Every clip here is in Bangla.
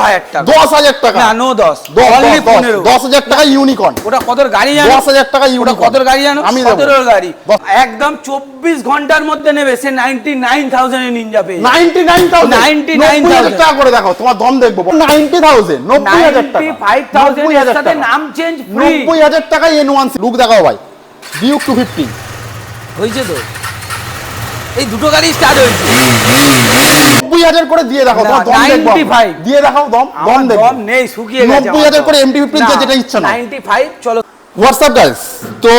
10,000 টাকা না নো 10 10,000 টাকা ইউনিকর্ন। ওটা কত গাড়ি জানো? 10,000 টাকা ইউনিকর্ন। কত গাড়ি জানো? আমি 17 গাড়ি। একদম 24 ঘন্টার মধ্যে নেবে সে 99,000 এর নিনজা পেয়ে 99,000 টাকা করে দেখো তোমার দম দেখবো 90,000 90,000 টাকা 95,000 এর সাথে নাম চেঞ্জ ফ্রি 90,000 টাকা N1 লুক দেখাও ভাই ডিউক 250 হইছে তো এই দুটো গাড়ি স্টার্ট হয়েছে 90,000 করে দিয়ে দেখো তোমার দম দেখবো 95 দিয়ে দেখাও দম দেখো দম নেই শুকিয়ে গেছে 90,000 করে MT-15 যেটা ইচ্ছা না 95 চলো হোয়াটসঅ্যাপ গাইস তো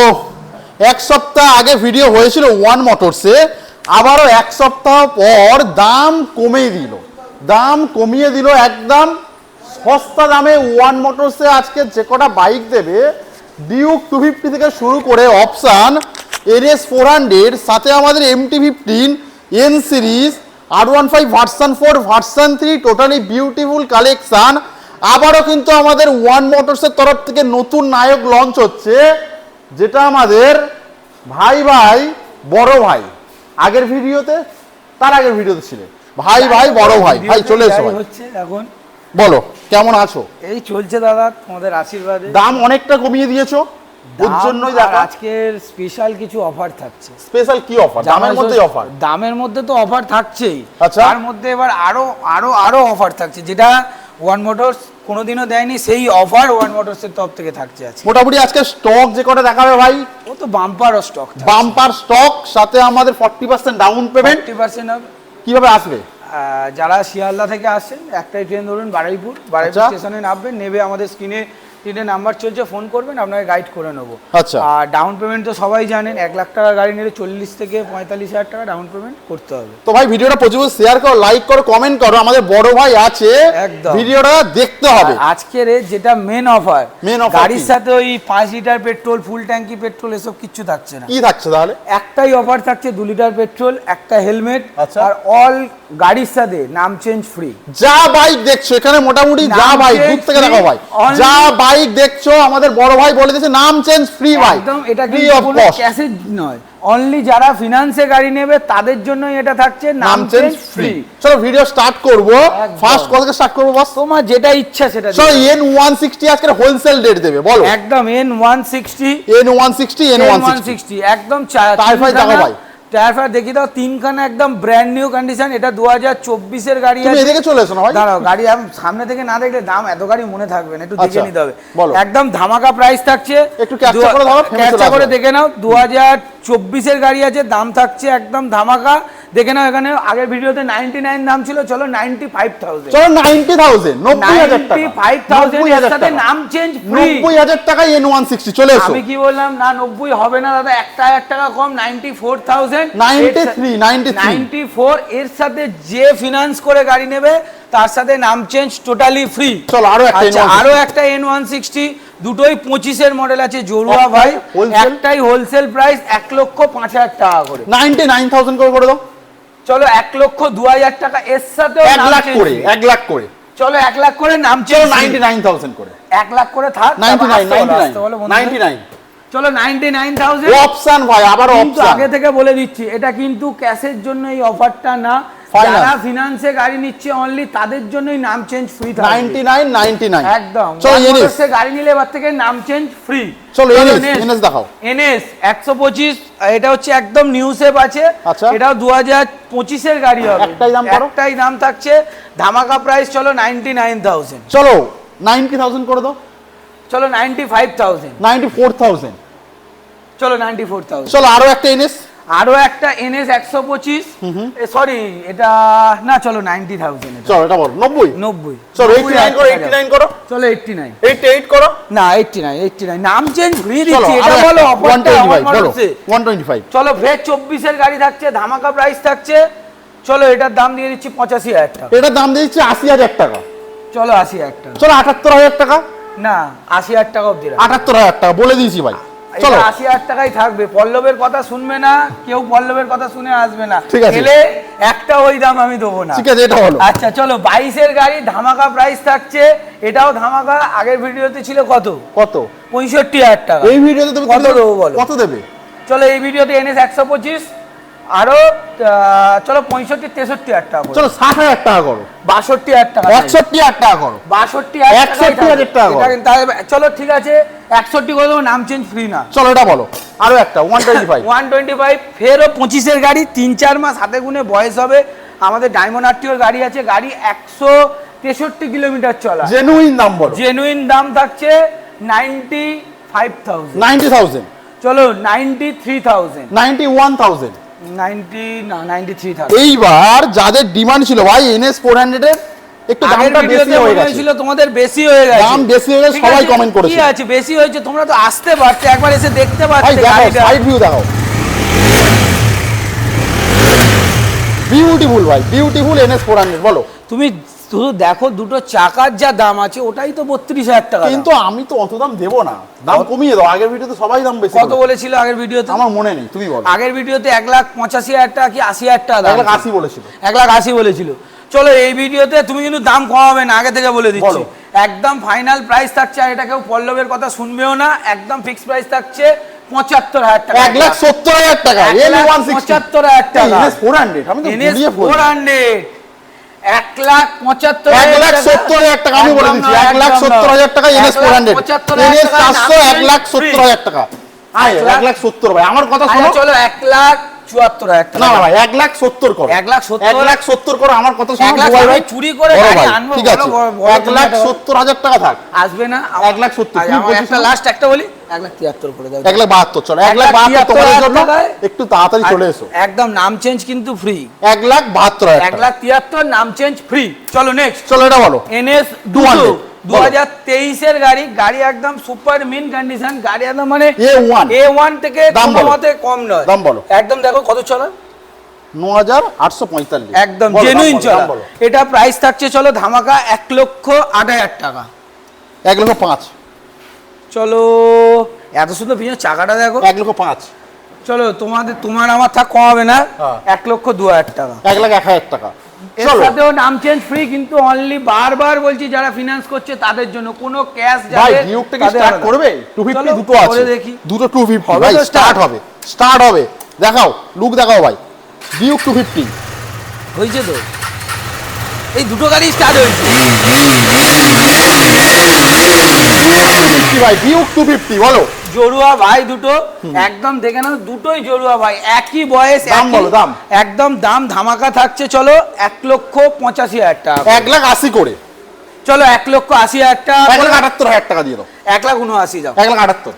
এক সপ্তাহ আগে ভিডিও হয়েছিল ওয়ান মোটরসে আবারও এক সপ্তাহ পর দাম কমিয়ে দিল একদম সস্তা দামে ওয়ান মোটরসে আজকে যে কটা বাইক দেবে ডিউক 250 থেকে শুরু করে অপশন NS 400 সাথে আমাদের MT-15 N series R15 version 4 version 3 totally beautiful collection. আবারও কিন্তু আমাদের ওয়ান মোটরসের তরফ থেকে নতুন নায়ক লঞ্চ হচ্ছে যেটা আমাদের ভাই বড় ভাই আগের ভিডিওতে তার আগের ভিডিওতে ছিল ভাই বড় ভাই চলে এসো হচ্ছে এখন বলো কেমন আছো? এই চলছে দাদা তোমাদের আশীর্বাদে। দাম অনেকটা কমিয়ে দিয়েছো ওর জন্যই দেখো আজকের স্পেশাল কিছু অফার থাকছে। স্পেশাল কি অফার? দামের মধ্যে অফার? দামের মধ্যে তো অফার থাকছেই, আচ্ছা তার মধ্যে এবার আরো অফার থাকছে যেটা ওয়ান মোটরস কোনোদিনও দেয়নি, সেই অফার ওয়ান মোটরস এর তরফ থেকে থাকছে। আছে মোটামুটি আজকে স্টক যে কটা দেখাবে ভাই ও তো বাম্পার স্টক সাথে আমাদের 40% ডাউন পেমেন্ট 40% হবে। কিভাবে আসবে? যারা শিয়ালদা থেকে আসছেন একটাই ট্রেন ধরুন বারুইপুর স্টেশনে নামবেন, নেবে আমাদের স্ক্রিনে নাম্বার চলছে, ফোন করবেন আপনাকে গাইড করে নেবো। আচ্ছা আর ডাউন পেমেন্ট তো সবাই জানেন 1 লাখ টাকা গাড়ি নিলে 40 থেকে 45,000 টাকা ডাউন পেমেন্ট করতে হবে। তো ভাই ভিডিওটা প্রচুর শেয়ার করো, লাইক করো, কমেন্ট করো, আমাদের বড় ভাই আছে একদম ভিডিওটা দেখতে হবে। আজকের যেটা মেন অফার গাড়ির সাথে ওই 5 লিটার পেট্রোল ফুল ট্যাঙ্কি পেট্রোল এসব কিচ্ছু থাকছে না। কি থাকছে তাহলে? একটাই অফার থাকছে 2 লিটার পেট্রোল, একটা হেলমেট, আর অল গাড়ির সাথে নাম চেঞ্জ ফ্রি। যা বাইক দেখছো এখানে মোটামুটি যা বাইক দূর থেকে দেখো ভাই যা বাইক দেখছো আমাদের বড় ভাই বলে দিয়েছে নাম চেঞ্জ ফ্রি ভাই একদম। এটা কি কোনো ক্যাশে নয়, অনলি যারা ফিনান্সে গাড়ি নেবে তাদের জন্যই এটা থাকছে নাম চেঞ্জ ফ্রি। চলো ভিডিও স্টার্ট করব। ফার্স্ট কত থেকে স্টার্ট করব বস? তোমার যেটা ইচ্ছা সেটা। চলো N160 আজকে হোলসেল রেট দেবে বলো। একদম N160 একদম 4 টাকা ভাই। টায়ার ফায়ার দেখি দাও তিনখানা একদম ব্র্যান্ড নিউ কন্ডিশন। এটা 2024 এর গাড়ি আছে। তুমি এদিকে চলে এসো না ভাই। দাঁড়াও গাড়ি আমি সামনে থেকে না দেখলে দাম এত গাড়ি মনে থাকবে না, একটু দেখে নিতে হবে। একদম ধামাকা প্রাইস থাকছে, একটু ক্যাপচার করে দাও, ক্যাপচার করে দেখে নাও। 2024 এর গাড়ি আছে, দাম থাকছে একদম ধামাকা দেখে নাও। এখানে আগের ভিডিওতে 99 দাম ছিল, চলো 95,000 চলো 90,000 90,000 টাকা 95,000 এর সাথে নাম চেঞ্জ ফ্রি 90,000 টাকা N160 চলে এসো। আমি কি বললাম না 90 হবে না দাদা, 1,000 টাকা কম 94,000 94 এর সাথে যে ফিনান্স করে গাড়ি নেবে তার সাথে নাম চেঞ্জ টোটালি ফ্রি। চলো আরো একটা N160 দুটোই 25 এর মডেল আছে জড়ুয়া ভাই, একটাই হোলসেল প্রাইস 1,05,000 টাকা করে 99,000 করে দাও। চলো 1,02,000 টাকা এর সাথে 1 লাখ করে 1 লাখ করে চলো 1 লাখ করে নাম চেঞ্জ 99,000 করে 1 লাখ করে থাক 99 চলো 99,000 অপশন ভাই আবার অপশন আগে থেকে বলে দিচ্ছি এটা কিন্তু ক্যাশের জন্য এই অফারটা না, যারা ফিনান্সে গাড়ি নিচ্ছে অনলি তাদের জন্যই নাম চেঞ্জ ফ্রি থাকবে 99 একদম। চলো এনএস গাড়ি নিলে এবার থেকে নাম চেঞ্জ ফ্রি। চলো এনএস দেখাও। এনএস 125 এটা হচ্ছে একদম নিউ শেপ আছে, এটাও 2025 এর গাড়ি হবে। একটাই দাম থাকছে ধামাকা প্রাইস। চলো 99,000 চলো 90,000 করে দাও। চলো 95,000 94,000 চলো 94,000 চলো আরো একটা এনএস NS 125 সরি এটা না চলো 90,000 চলো এটা বলো 90 চলো 89 করো চলো 88 করো না 89 নাম চেঞ্জ ফ্রি দিচ্ছি এটা বলো। 125 চলো ফের 24 এর গাড়ি থাকছে ধামাকা প্রাইস থাকছে। চলো এটার দাম দিয়ে দিচ্ছি 85,000 টাকা। এটার দাম দিয়ে দিচ্ছি 80,000 টাকা। চলো 80,000 টাকা। চলো 78,000 টাকা না 80,000 টাকা অবধি 78,000 টাকা বলে দিয়েছি ভাই। চলো 80,000 টাকাই থাকবে, পল্লবের কথা শুনবে না কেউ, পল্লবের কথা শুনে আসবে না, এলে একটা ওই দাম আমি দেবো না। ঠিক আছে এটা হলো। আচ্ছা চলো 22 এর গাড়ি ধামাকা প্রাইস থাকছে, এটাও ধামাকা। আগের ভিডিওতে ছিল কত 65,000 টাকা, এই ভিডিওতে তুমি কত দেবো বলো? কত দেবে? চলো এই ভিডিওতে NS 125 আরো চলো 65-63 টাকা চলো 60,000 টাকা করো, 62,000 টাকা, 61,000 টাকা করো, 62,000 টাকা করো। চলো ঠিক আছে 61 করে দেবো, নাম চেঞ্জ ফ্রি না। চলো এটা বলো, আরো একটা 125 ফেরও 25-এর গাড়ি, 3-4 মাস হাতে গুনে বয়স হবে। আমাদের ডায়মন্ড আরটিওর গাড়ি আছে, গাড়ি 163 কিলোমিটার চলা, জেনুইন দাম বলো। জেনুইন দাম থাকছে 95,000, 90,000, চলো 93,000, 91,000, 93,000। এইবার যাদের ডিমান্ড ছিল ভাই NS 400 এর একটু দামটা বেশি হয়ে গেছে, ছিল তোমাদের বেশি হয়ে গেছে, দাম বেশি হয়ে গেছে, সবাই কমেন্ট করেছে। কি আছে বেশি হয়েছে, তোমরা তো আসতে পারতে, একবার এসে দেখতে ভাই পারতে দেখো, গাড়িটা। সাইড ভিউ দেখো, বিউটিফুল ভাই, বিউটিফুল NS 400 বলো। তুমি শুধু দেখো দুটো চাকার যা দাম আছে, ওটাই তো 32,000 টাকা। কিন্তু আমি তো অত দাম দেবো না, দাম কমিয়ে দাও। আগের ভিডিওতে সবাই দাম বেশি কত বলেছিল আগের ভিডিওতে? আমার মনে নেই, তুমি বলো। আগের ভিডিওতে 1,85,000 টাকা কি 80,000 টাকা দাম, 1,80,000 বলেছিল, 1,80,000 বলেছিল। চলো এই ভিডিওতে তুমি কিন্তু দাম কমাবে না, আগে থেকে বলে দিচ্ছি। একদম ফাইনাল প্রাইস থাকছে, আর এটা কেউ পল্লবের কথা শুনবেও না, একদম ফিক্স প্রাইস থাকছে 75,000 টাকা, 1,70,000 টাকা, 75,000 টাকা NS 400। আমি তো NS 400 1,70,000 টাকা, আমি বলে দিচ্ছি 1,70,000 টাকা NS 400, NS 400 1,70,000 টাকা। আয় 1,70,000 ভাই, আমার কথা শোনো। চলো 1,74,000 টাকা, না ভাই 1,70,000 করো, 1,70,000 করো, আমার কথা শোনো। দুবাই ভাই চুরি করে গাড়ি আনবো, ঠিক আছে 1,70,000 টাকা থাক, আসবে না 1,70,000। আমার একটা লাস্ট একটা বলি, 1,73,000 করে দাও, 1,72,000 চলো, 1,72,000 তোমাদের জন্য, একটু তাড়াতাড়ি চলে এসো। একদম নাম চেঞ্জ কিন্তু ফ্রি, 1,72,000 1,73,000 নাম চেঞ্জ ফ্রি। চলো নেক্সট, চলো এটা বলো। NS 200 2023 এর গাড়ি একদম সুপার মিন কন্ডিশন, গাড়ি একদম মানে A1 থেকে কোনো মতে কম নয়। দাম বলো, একদম দেখো কত চলা, 9,845, একদম জেনুইন চলা। এটা প্রাইস থাকছে চলো ধামাকা 1,08,000 টাকা, 1,05,000। চলো এত সুন্দর পিছনে চাকাটা দেখো, 1,05,000। চলো তোমার আমার থাক কমাবে না, 1,02,000 টাকা, 1,01,000 টাকা। এর সাথেও নাম চেঞ্জ ফ্রি, কিন্তু অনলি বারবার বলছি যারা ফিনান্স করছে তাদের জন্য, কোনো ক্যাশ ভাই ডিউকটা কি স্টার্ট করবে? 250 দুটো আছে, দেখি দুটো 250 ভাই স্টার্ট হবে, স্টার্ট হবে। দেখাও লুক দেখাও ভাই, ডিউক 250 হয়েছে তো, এই দুটো গাড়ি স্টার্ট হয়েছে ভাই, ডিউক 250 বলো। জড়ুয়া ভাই দুটো, একদম দেখে নাও দুটোই জড়ুয়া ভাই, একই বয়স, দাম বলো, দাম একদম দাম ধামাকা থাকছে চলো 1,85,000 টাকা, 1,80,000 করে, চলো 1,80,000 টাকা, 1,78,000 টাকা দিয়ে দাও, 1,79,000 যাও, 1,78,000,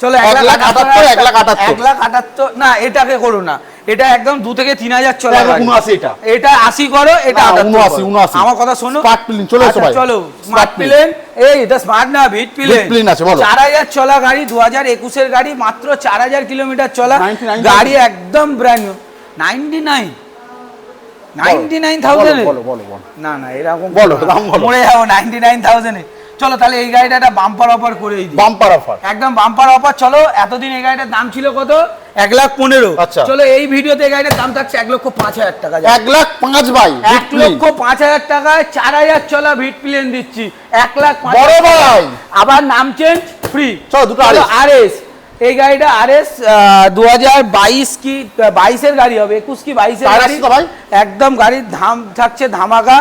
চলো 1,78,000 না, এটাকে করো না, এটা একদম 2 থেকে 3,000 চলে, 1,79,000 এটা 80 করো, এটা 79,000। আমার কথা শোনো, স্মার্ট প্লেন চলে এসো ভাই, চলো স্মার্ট প্লেন, এই এটা স্মার্ট না, ভিট প্লেন আছে বলো। 4,000 চলা গাড়ি, 2021 এর গাড়ি, মাত্র 4,000 কিলোমিটার চলা গাড়ি, একদম ব্র্যান্ড নিউ, 99,000 বলো বলো বলো, না না এরকম বলো দাম বলো, মরে যাবো 99,000 এ। চলো তাহলে এই গাড়িটা একটা বাম্পার অফার করেই দিই, বাম্পার অফার, একদম বাম্পার অফার। চলো এতদিন এই গাড়িটার দাম ছিল কত? 1,15,000। আচ্ছা চলো এই ভিডিওতে এই গাড়িটার দাম থাকছে 1,05,000 টাকা, 1,05,000 ভাই, 1,05,000 টাকায় 4,000 চলা ভিট প্লেন দিচ্ছি, 1,05,000 বড় ভাই। আবার নাম চেঞ্জ ফ্রি। চলো দুটো RS, এই গাড়িটা RS 2022 কি 22 এর গাড়ি হবে, 21 কি 22 এর গাড়ি ভাই, একদম গাড়ির দাম থাকছে ধামাকা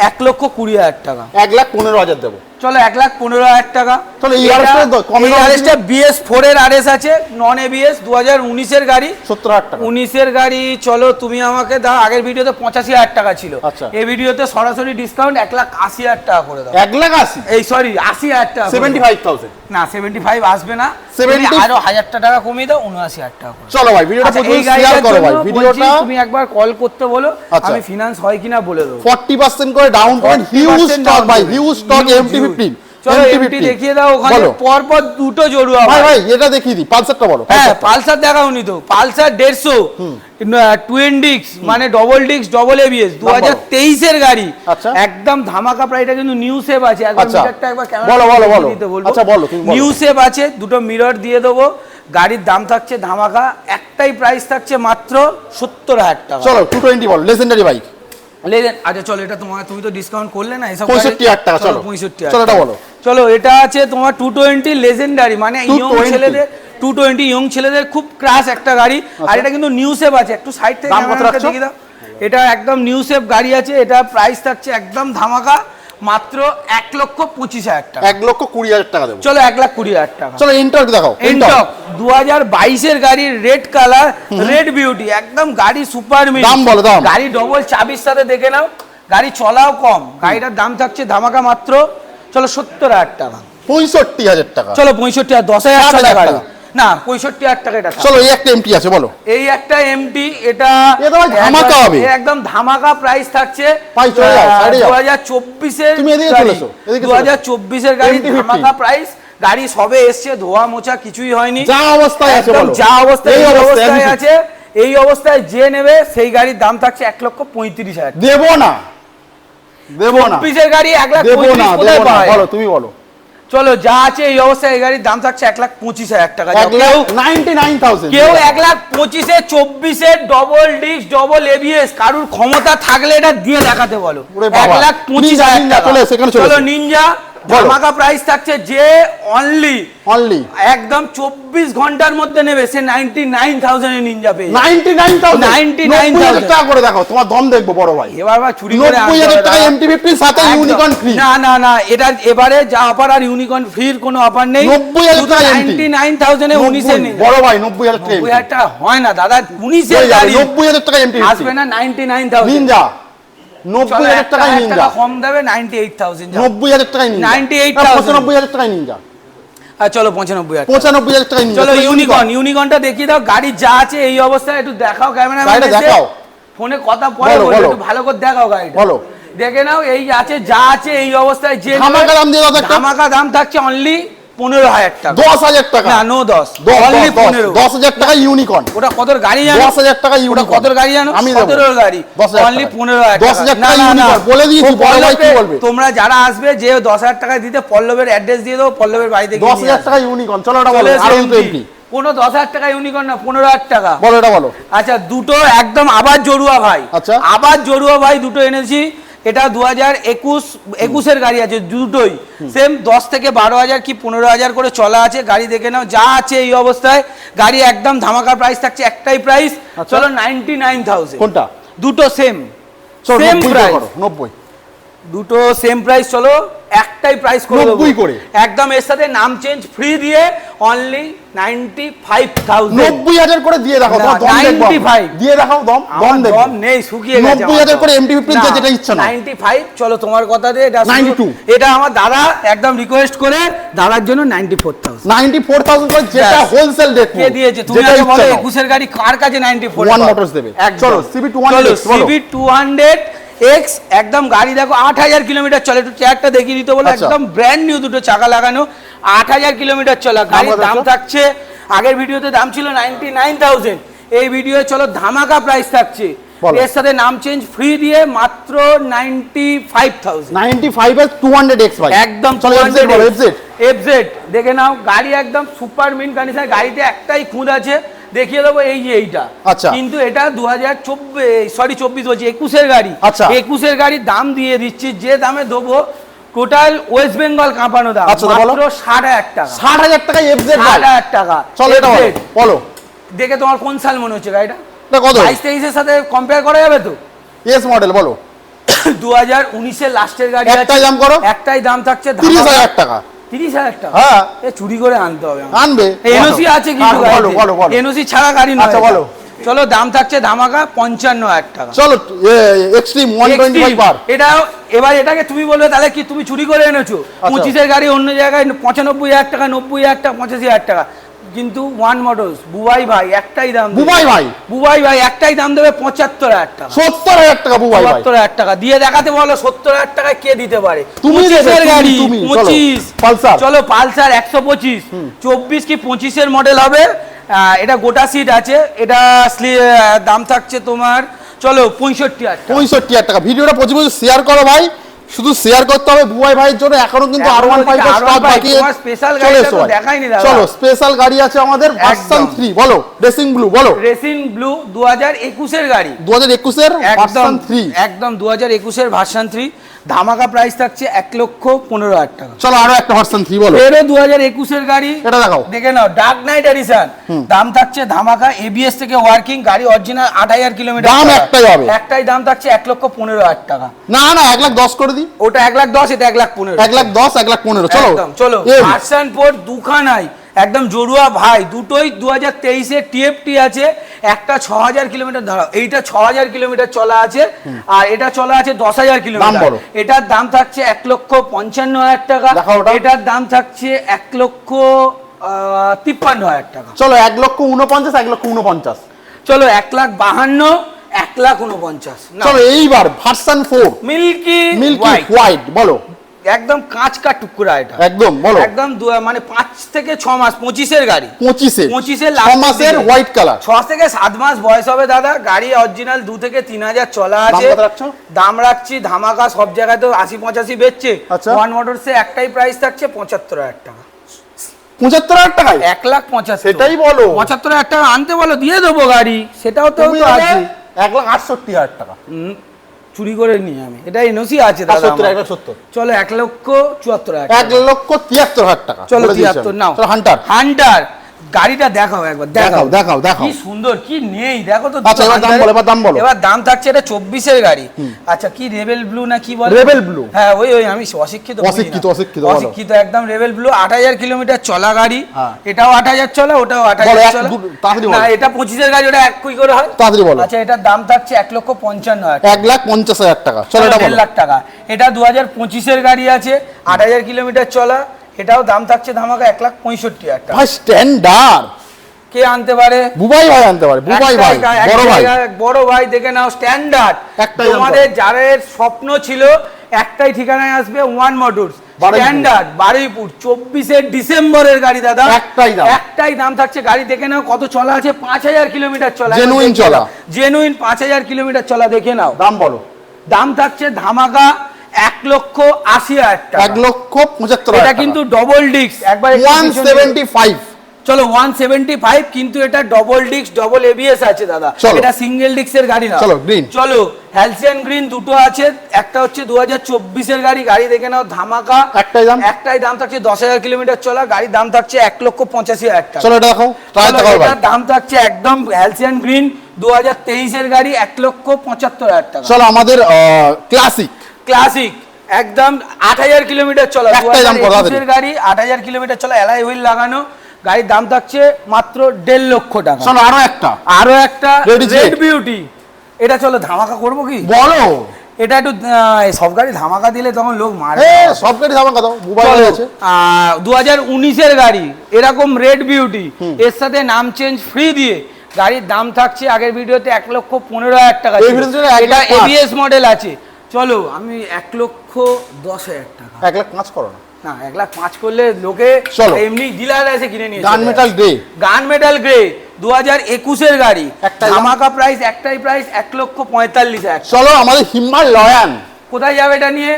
1,20,000 টাকা, 1,15,000 দেবো। চলো 1,15,000 টাকা। চলো এই RS-টা BS4 এর RS আছে, নন ABS, 2019 এর গাড়ি, 70,000 টাকা, 19 এর গাড়ি। চলো তুমি আমাকে দাও, আগের ভিডিওতে 85,000 টাকা ছিল, এই ভিডিওতে সরাসরি ডিসকাউন্ট 1,80,000 টাকা করে দাও, 1,80,000, এই সরি 80,000 টাকা, 75,000 না 75 আসবে না, 70 আরো 1,000 টাকা কমিয়ে দাও, 79,000 টাকা করে। চলো ভাই ভিডিওটা এই শেয়ার করো ভাই, ভিডিওটা তুমি একবার কল করতে বলো, আমি ফিনান্স হয় কিনা বলে দেবো। 40% করে ডাউন পেমেন্ট, হিউজ স্টক ভাই, হিউজ স্টক MT-15। চলো এমটি দেখিয়ে দাও, ওখানে পর পর দুটো জড়ুয়া ভাই ভাই এটা দেখিয়ে দিই, পালসারটা বলো। হ্যাঁ পালসার দেখাওনি তো, পালসার 150 টুইন ডিস্ক মানে ডবল ডিস্ক ডবল ABS 2023 এর গাড়ি, একদম ধামাকা প্রাইসটা, কিন্তু নিউ সেভ আছে, একবার মিটারটা একবার ক্যামেরা বলো দিতে বলবো। আচ্ছা বলো তুমি, নিউ সেভ আছে, দুটো মিরর দিয়ে দেবো, গাড়ির দাম থাকছে ধামাকা, একটাই প্রাইস থাকছে মাত্র 70,000 টাকা। চলো 220 বলো, লেজেন্ডারি বাইক। আচ্ছা চলো এটা তুমি তো ডিসকাউন্ট করলে না, এসব 65,000 টাকা। চলো 65,000, চলো এটা বলো। চলো এটা আছে তোমার 220 লেজেন্ডারি, মানে ইয়ং ছেলেদের 220 ইয়ং ছেলেদের খুব ক্রাশ একটা গাড়ি। আর এটা কিন্তু নিউ শেপ আছে, একটু সাইড থেকে ক্যামেরাটা দেখিয়ে দাও। এটা একদম নিউ শেপ গাড়ি আছে, এটা প্রাইস থাকছে একদম ধামাকা মাত্র 1,25,000 টাকা। 1,20,000 টাকা দেবো। চলো 1,20,000 টাকা। চলো এন্টক দেখাও। এন্টক 2022 এর গাড়ি, রেড কালার, রেড বিউটি, একদম গাড়ি সুপার মিড। দাম বলো দাম। গাড়ি ডবল চাবির সাথে দেখে নাও, গাড়ি চলাও কম, গাড়িটার দাম থাকছে ধামাকা মাত্র চলো 70,000 টাকা। 65,000 টাকা। চলো 65,000, 10,000 টাকা গাড়ি না, 65,000 টাকা এটা। চলো এই একটা এমটি আছে বলো। এই একটা এমটি, এটা ধামাকা হবে, একদম ধামাকা প্রাইস থাকছে 2024 এর। তুমি এদিকে চলে এসো, 2024 এর গাড়ি, ধামাকা প্রাইস। গাড়ি সবে এসছে, ধোয়া মোছা কিছুই হয়নি, যা অবস্থায় আছে বলো। যা অবস্থায় আছে, এই অবস্থায় যে নেবে সেই গাড়ির দাম থাকছে 1,35,000। দেবো না, দেবো না। 24 এর গাড়ি 1,35,000 কোথায় পায়? বলো, তুমি বলো। চলো যা আছে এই অবস্থায় এই গাড়ির দাম থাকছে 1,25,000 টাকা। 1,99,000। কেউ 1,25,000 24 ডবল ডিস্ক ডবল এবিএস কারুর ক্ষমতা থাকলে এটা দিয়ে দেখাতে বলো। 1,25,000 টাকা। চলো নিনজা ধামাকা প্রাইস থাকছে, যে অনলি একদম 24 ঘন্টার মধ্যে নেবে সে 99,000 এর নিনজা পেয়ে। 99,000 টাকা করে দেখো, তোমার দম দেখবো বড় ভাই। এবার চুরি করে 90,000 টাকা MT-15 সাথে ইউনিকর্ন ফ্রি। না এটা এবারে যা অফার আর ইউনিকর্ন ফ্রির কোনো অফার নেই। 90,000 টাকা 99,000 এ 19 এর নিনজা। বড় ভাই 90,000 টাকা। 90,000 টাকা হয় না দাদা, 19 এর গাড়ি 90,000 টাকা MT-15 আসবে না। 99,000 নিনজা 90,000 টাকা নিনজা। কম দেবে 98,000। 90,000 টাকা নিনজা। 98,000 95,000 টাকা নিনজা। চলো 95,000 টাকা নিনজা। চলো ইউনিকর্নটা দেখিয়ে দাও, গাড়ি যা আছে এই অবস্থায় একটু দেখাও ক্যামেরা। গাড়িটা দেখাও, ফোনে কথা পরে বলো, একটু ভালো করে দেখাও গাড়িটা। বলো দেখে নাও, এই আছে যা আছে এই অবস্থায় যে ধামাকা দাম দিয়ে দাও একটা। ধামাকা দাম থাকছে অনলি 15,000 টাকা। 10,000 টাকা না, নো 10 অনলি 15। 10,000 টাকা ইউনিকর্ন। ওটা কতর গাড়ি জানো? 10,000 টাকা ইউনিকর্ন। ওটা কতর গাড়ি জানো? আমি দেব 17 গাড়ি, অনলি 15,000 টাকা। 10,000 টাকা ইউনিকর্ন বলে দিয়েছি, বড় ভাই কি বলবে? তোমরা যারা আসবে, যে 10,000 টাকা দিতে পল্লবের অ্যাড্রেস দিয়ে দাও, পল্লবের বাড়িতে গিয়ে 10,000 টাকা ইউনিকর্ন। চলো এটা বলো। আর এমটি কোনো 10,000 টাকা ইউনিকর্ন না, 15,000 টাকা। বলো এটা বলো। আচ্ছা দুটো একদম আবার জড়ুয়া ভাই। আচ্ছা আবার জড়ুয়া ভাই দুটো এনেছি। এটা 2021 এর গাড়ি আছে দুটোই, সেম 10 থেকে 12,000 কি 15,000 করে চলা আছে। গাড়ি দেখে নাও, যা আছে এই অবস্থায় গাড়ি একদম ধামাকা প্রাইস থাকছে, একটাই প্রাইস। চলো 99,000। কোনটা? দুটো সেম প্রাইস। 90 দুটো সেম প্রাইস। চলো একটাই প্রাইস করে দেব 90 করে, একদম। এর সাথে নাম চেঞ্জ ফ্রি দিয়ে অনলি 95,000। 90,000 করে দিয়ে দেখো, তোমার দম দেখো। 95 দিয়ে দেখাও, দম দেখো। দম নেই, শুকিয়ে গেছে। 90,000 করে MT-15 যেটা ইচ্ছা না। 95। চলো তোমার কথা দিয়ে এটা 92। এটা আমার দাদা একদম রিকোয়েস্ট করে দাদার জন্য 94,000। 94,000 করে যেটা হোলসেল রেট কে দিয়েছে? তুমি আগে বলো 21 এর গাড়ি কার কাছে 94? ওয়ান মোটরস দেবে। চলো CB200 X একদম গাড়ি দেখো 8,000 কিলোমিটার চলে। একটু চেয়ারটা দেখিয়ে দিতে বলো। একদম ব্র্যান্ড নিউ, দুটো চাকা লাগানো, 8,000 কিলোমিটার চলা। গাড়ির দাম থাকছে, আগের ভিডিওতে দাম ছিল 99,000, এই ভিডিও চলো ধামাকা প্রাইস থাকছে এর সাথে নাম চেঞ্জ ফ্রি দিয়ে মাত্র 95,000। 95 এর 200X ভাই একদম। চলো FZ দেখে নাও, গাড়ি একদম সুপার মিন কন্ডিশন। গাড়িতে একটাই খুঁত আছে, দেখিয়ে দেবো এই যে এইটা। আচ্ছা কিন্তু এটা 2024 বলছি 21 এর গাড়ি। আচ্ছা 21 এর গাড়ির দাম দিয়ে দিচ্ছি, যে দামে দেবো টোটাল ওয়েস্ট বেঙ্গল কাঁপানো দাম আচ্ছা মাত্র 60,000 টাকা। 60,000 টাকা FZ 60,000 টাকা। চলো এটা বলো। দেখে তোমার কোন সাল মনে হচ্ছে গাড়িটা? কত? 22-23 এর সাথে কম্পেয়ার করা যাবে তো? এস মডেল বলো। 2019 এর লাস্টের গাড়ি। একটাই দাম করো, একটাই দাম থাকছে 30,000 টাকা। 30,000 টাকা? হ্যাঁ, এ চুরি করে আনতে হবে। আনবে। এনওসি আছে কিন্তু গাড়িতে, এনওসি ছাড়া গাড়ি নয়। আচ্ছা বলো। চলো দাম থাকছে ধামাকা 55,000 টাকা। চলো এক্সট্রিম 125 বার। এটা এবার এটাকে তুমি বলবে তাহলে কি তুমি চুরি করে এনেছো? 25 এর গাড়ি অন্য জায়গায় 95,000 টাকা, 90,000 টাকা, 85,000 টাকা, কিন্তু ওয়ান মোটরস বুবাই ভাই একটাই দাম। বুবাই ভাই একটাই দাম দেবে 75,000 টাকা। 70,000 টাকা বুবাই ভাই। 70,000 টাকা দিয়ে দেখাতে বলো 70,000 টাকায় কে দিতে পারে? তুমি দেবে গাড়ি 25 পালসার। চলো পালসার 125 24 কি 25 এর মডেল হবে। এটা গোটা সিট আছে। এটা দাম থাকছে তোমার চলো 65,000 টাকা। ভিডিওটা প্রচুর শেয়ার করো ভাই, শুধু শেয়ার করতে হবে বুবাই ভাইয়ের জন্য। এখনো কিন্তু R15 এর স্টক বাকি আছে। স্পেশাল গাড়ি তো দেখাইনি দাদা। চলো স্পেশাল গাড়ি আছে আমাদের ভার্সন 3 বলো। রেসিং ব্লু বলো। রেসিং ব্লু 2021 এর গাড়ি। 2021 এর ভার্সন 3 একদম 2021 এর ভার্সন 3। ধামাকা প্রাইস থাকছে 1,15,000 টাকা। চলো আরো একটা ভার্সন 3 বলো। এরও 2021 গাড়ি, এটা দেখাও, দেখে নাও, ডার্ক নাইট এডিশন। দাম থাকছে ধামাকা, এবিএস থেকে ওয়ার্কিং গাড়ি, অরিজিনাল 8000 কিলোমিটার। দাম একটাই হবে, একটাই দাম থাকছে 1,15,000 টাকা। না না 1,10,000 করে দিই। ওটা 1,10,000, এটা 1,15,000। 1,10,000 1,15,000 চলো চলো ভার্সন 4 দুখানাই একদম জড়ুয়া ভাই, দুটোই 2023 এর টিএফটি আছে। একটা 6000 কিলোমিটার ধরো, এইটা 6000 কিলোমিটার চলা আছে, আর এটা চলা আছে 10,000 কিলোমিটার। এটার দাম থাকছে 1,55,000 টাকা, এটার দাম থাকছে 1,53,000 টাকা। চলো 1,49,000 1,49,000 চলো 1,52,000 1,49,000। চলো এইবার ভার্সন 4 মিল্কি হোয়াইট বলো। একদম কাঁচ কা টুকরা, এটা একদম বলো, একদম মানে 5 থেকে 6 মাস, 25 এর গাড়ি, 25 এর লাস্ট মাসের হোয়াইট কালার, 6 থেকে 7 মাস বয়স হবে দাদা। গাড়ি অরিজিনাল 2 থেকে 3,000 চলা আছে। দাম রাখছি ধামাকা, সব জায়গায় তো 80-85 বেচছে। ওয়ান মোটরসে একটাই প্রাইস থাকছে 75,000 টাকা। 75,000 টাকায় 1,75,000, সেটাই বলো। 75,000 টাকা আনতে বলো, দিয়ে দেবো গাড়ি, সেটাও তো আছে। 1,68,000 টাকা চুরি করে নিয়ে আমি, এটা এনওসি আছে দাদা। 1,70,000 চলো 1,74,000 টাকা। 1,73,000 টাকা। চলো 73 নাও। হান্টার গাড়িটা দেখাও একবার, দেখাও কি সুন্দর, কি নেই দেখো তো। আচ্ছা এবার দাম বলো। এবার দাম থাকছে, এটা 24 এর গাড়ি। আচ্ছা কি রেবেল ব্লু না কি বলে? রেবেল ব্লু, হ্যাঁ ওই আমি অশিক্ষিত একদম। রেবেল ব্লু 8000 কিলোমিটার চলা গাড়ি, এটাও 8000 চলা, ওটাও 8000 চলা। না এটা 25 এর গাড়ি, ওটা একই করে হয়। তাড়াতাড়ি বলো। আচ্ছা এটার দাম থাকছে 1,55,000 1,50,000 টাকা। চলো এটা বলো। 1,50,000 টাকা। এটা 2025 এর গাড়ি আছে, 8000 কিলোমিটার চলা, এটাও দাম থাকছে ধামাকা 1,65,000 টাকা। ভাই স্ট্যান্ডার্ড কে আনতে পারে? বুবাই ভাই আনতে পারে, বুবাই ভাই বড় ভাই দেখে নাও, স্ট্যান্ডার্ড। তোমাদের যাদের স্বপ্ন ছিল একটাই ঠিকানায় আসবে, ওয়ান মোটরস স্ট্যান্ডার্ড বারুইপুর, 24 ডিসেম্বরের গাড়ি দাদা। একটাই দাম থাকছে, গাড়ি দেখে নাও কত চলা আছে, 5000 কিলোমিটার চলা, জেনুইন 5000 কিলোমিটার চলা, দেখে নাও। দাম বলো। দাম থাকছে ধামাকা 1,80,000 টাকা। 1,75,000। এটা কিন্তু ডবল ডিস্ক, একবার 175। চলো 175, কিন্তু এটা ডবল ডিস্ক, ডবল এবিএস আছে দাদা। এটা সিঙ্গেল ডিস্কের গাড়ি না। চলো গ্রিন, চলো হ্যালসিয়ান গ্রিন দুটো আছে, একটা হচ্ছে 2024 এর গাড়ি। গাড়ি দেখে নাও ধামাকা, একটাই দাম থাকছে 10,000 কিলোমিটার চলা, গাড়ির দাম থাকছে 1,85,000 টাকা। চলো এটা দেখো, এটার দাম থাকছে একদম হ্যালসিয়ান গ্রিন 2023 এর গাড়ি, 1,75,000 টাকা। চলো আমাদের ক্লাসিক একদম 8000 কিলোমিটার চলা, 2021 এর গাড়ি, 8000 কিলোমিটার চলা, অ্যালয় হুইল লাগানো, গাড়ির দাম থাকছে মাত্র 1.5 লক্ষ টাকা। চলো আরো একটা রেড বিউটি, এটা চলো ধামাকা করবো কি বলো। এটা একটু সব গাড়ি ধামাকা দিলে তখন লোক মারে, সব গাড়ি ধামাকা দাও। মোবাইল আছে 2019 এর গাড়ি, এরকম রেড বিউটি, এর সাথে নাম চেঞ্জ ফ্রি দিয়ে গাড়ির দাম থাকছে আগের ভিডিওতে 1,15,000 টাকা। এটা এবিএস মডেল আছে। চলো আমি 1,10,000 টাকা। 1,05,000 করো না 1,05,000 করলে লোকে এমনি ডিলার এসে কিনে নিয়ে গান মেটাল গ্রে 2021 এর গাড়ি, ধামাকা প্রাইস, একটাই প্রাইস 1,45,000। চলো আমাদের হিমালয়ান কোথায় যাবে এটা নিয়ে?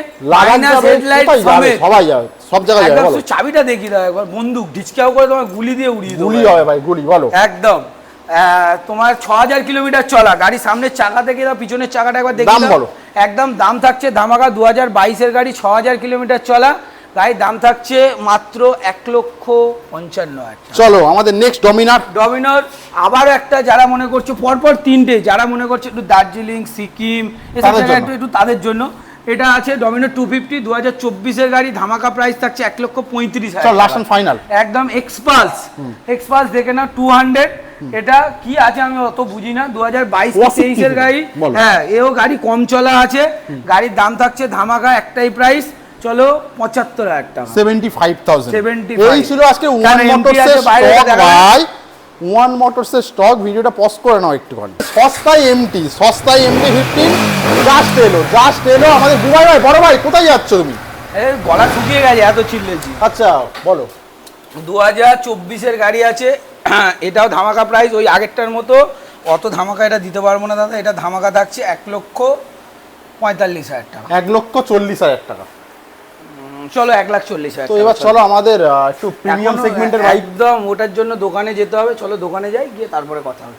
সবাই যাবে, সব জায়গায় যাবে। বলো চাবিটা দেখি দাও একবার, বন্দুক ডিসকাউ করে তোমার গুলি দিয়ে উড়িয়ে দেবো। গুলি হবে ভাই, গুলি বলো। একদম তোমার 6,000 কিলোমিটার চলা গাড়ি, সামনের চাকা থেকে দাও, পিছনের চাকাটা একবার দেখি দাও। একদম দাম থাকছে ধামাকা 2022 এর গাড়ি, 6,000 কিলোমিটার চলা, গাড়ির দাম থাকছে মাত্র 1,55,000 টাকা। চলো আমাদের নেক্সট ডমিনার আবার একটা, যারা মনে করছো পরপর তিনটে, যারা মনে করছে একটু দার্জিলিং সিকিম এসব জায়গায় একটু তাদের জন্য এটা আছে ডমিনার 250, 2024 এর গাড়ি, ধামাকা প্রাইস থাকছে 1,35,000। চল লাস্ট এন্ড ফাইনাল একদম এক্সপালস দেখে না 200, এটা কি আছে আমি অত বুঝি না, 2022-23 এর গাড়ি। হ্যাঁ এও গাড়ি কম চলা আছে, গাড়ির দাম থাকছে ধামাকা একটাই প্রাইস, চলো 75,000 টাকা। 75,000 এই ছিল আজকে ওয়ান মোটরসের স্টক ভাই। ওয়ান মোটরসের স্টক ভিডিওটা পজ করে নাও একটুখানি। সস্তায় এমটি 15 জাস্ট এলো আমাদের বুবাই ভাই, বড় ভাই কোথায় যাচ্ছ তুমি? এই গলা শুকিয়ে গেছে এত চিল্লেছি। আচ্ছা বলো। 2024 এর গাড়ি আছে, এটাও ধামাকা প্রাইস, ওই আগেরটার মতো অত ধামাকা এটা দিতে পারবো না দাদা। এটা ধামাকা থাকছে 1,45,000 টাকা। 1,40,000 টাকা। চলো 1,40,000। তো এবার চলো আমাদের একটু প্রিমিয়াম সেগমেন্টের বাইক, একদম ওটার জন্য দোকানে যেতে হবে। চলো দোকানে যাই, গিয়ে তারপরে কথা হবে।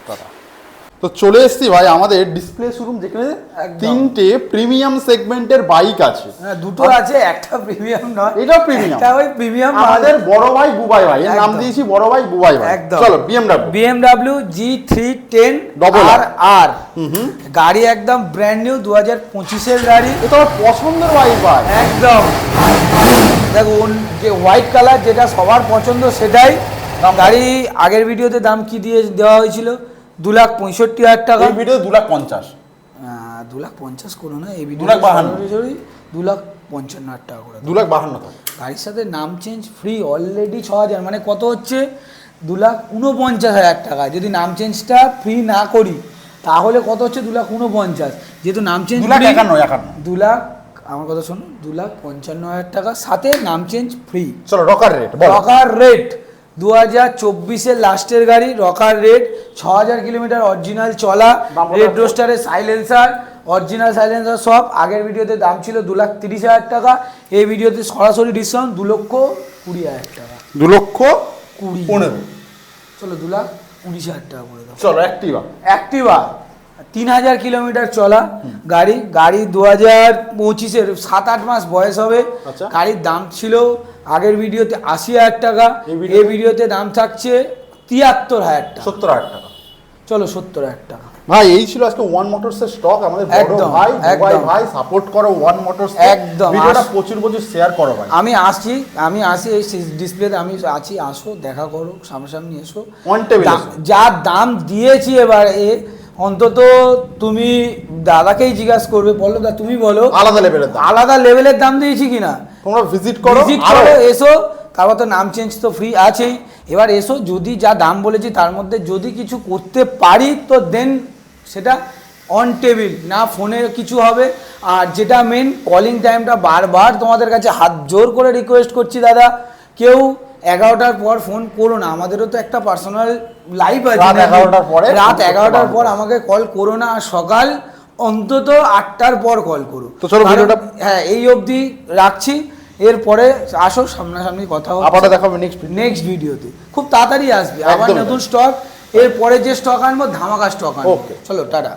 তো চলে এসেছি ভাই আমাদের ডিসপ্লে শোরুম, যেখানে একদম। 3টে প্রিমিয়াম সেগমেন্টের বাইক আছে। হ্যাঁ, দুটো আছে, একটা প্রিমিয়াম নয়, এটা প্রিমিয়াম, এটা ওই প্রিমিয়াম আমাদের বড় ভাই বুবাই ভাই, এর নাম একদম। দিয়েছি বড় ভাই বুবাই ভাই। একদম। চলো BMW BMW G310 RR গাড়ি একদম ব্র্যান্ড নিউ 2025 এর গাড়ি, এটা আমার পছন্দের বাইক ভাই। একদম। দেখো যে হোয়াইট কালার যেটা সবার পছন্দ সেটাই। গাড়ি আগের ভিডিওতে দাম কি দিয়ে দেওয়া হয়েছিল? 2,65,000 টাকা। এই ভিডিও 2,50,000, 2,50,000 করো না, এই ভিডিও 2,52,000 2,55,000 টাকা করে দাও। 2,52,000 গাড়ির সাথে নাম চেঞ্জ ফ্রি, অলরেডি 6,000, মানে কত হচ্ছে? 2,49,000 টাকা। যদি নাম চেঞ্জটা ফ্রি না করি তাহলে কত হচ্ছে? 2,49,000। যেহেতু নাম চেঞ্জ 2,51,000 আমার কথা শোনো, 2,55,000 টাকা সাথে নাম চেঞ্জ ফ্রি। চলো রকার রেট, রকার রেট 2024-এর লাস্টের গাড়ি, রকার রেট 6,000 কিলোমিটার অরিজিনাল চলা, রেড রোস্টারের সাইলেন্সার, অরিজিনাল সাইলেন্সার সব। আগের ভিডিওতে দাম ছিল 2,30,000 টাকা, এই ভিডিওতে সরাসরি ডিসকাউন্ট 2,20,000 টাকা। 2,20,15 চলো 2,19,000 টাকা করে দাও। চলো অ্যাক্টিভা, অ্যাক্টিভা 3,000 কিলোমিটার চলা গাড়ি, গাড়ি 2025-এর 7-8 মাস বয়স হবে। আচ্ছা। গাড়ির দাম ছিল আগের ভিডিওতে 80,000 টাকা, এই ভিডিওতে দাম থাকছে 73,000 টাকা। 70,000 টাকা। চলো 70,000 টাকা। ভাই এই ছিল আজকে ওয়ান মোটরসের স্টক। আমাদের বড় একদম, ভাই দুবাই একদম। ভাই, সাপোর্ট করো ওয়ান মোটরস, একদম। ভিডিওটা প্রচুর শেয়ার করো ভাই। আমি আসি এই ডিসপ্লেতে, আমি আছি, আসো দেখা করো, সামনাসামনি এসো। অন টেবিল এসো। যা দাম দিয়েছি এবারে অন্তত তুমি দাদাকেই জিজ্ঞাসা করবে, বলো দা তুমি বলো আলাদা লেভেলের দাম, আলাদা লেভেলের দাম দিয়েছি কিনা। তোমরা ভিজিট করো, এসো, তারপর তো নাম চেঞ্জ তো ফ্রি আছেই। এবার এসো, যদি যা দাম বলেছি তার মধ্যে যদি কিছু করতে পারি তো দেন সেটা অন টেবিল, না ফোনে কিছু হবে। আর যেটা মেন, কলিং টাইমটা বারবার তোমাদের কাছে হাত জোর করে রিকোয়েস্ট করছি দাদা, কেউ 11টার পর ফোন করো না, আমাদেরও তো একটা পার্সোনাল লাইফ আছে। রাত 11টার পরে, রাত 11টার পর আমাকে কল করো না, আর সকাল অন্তত 8টার পর কল করো। তো চলো ভিডিওটা, হ্যাঁ এই অবধি রাখছি, এরপরে আসো সামনাসামনি কথা হবে, আবার দেখাবো নেক্সট ভিডিওতে। খুব তাড়াতাড়ি আসবে আবার একদম। নতুন স্টক, এরপরে যে স্টক আনবো ধামাকা স্টক আনবো। ওকে। চলো টাটা।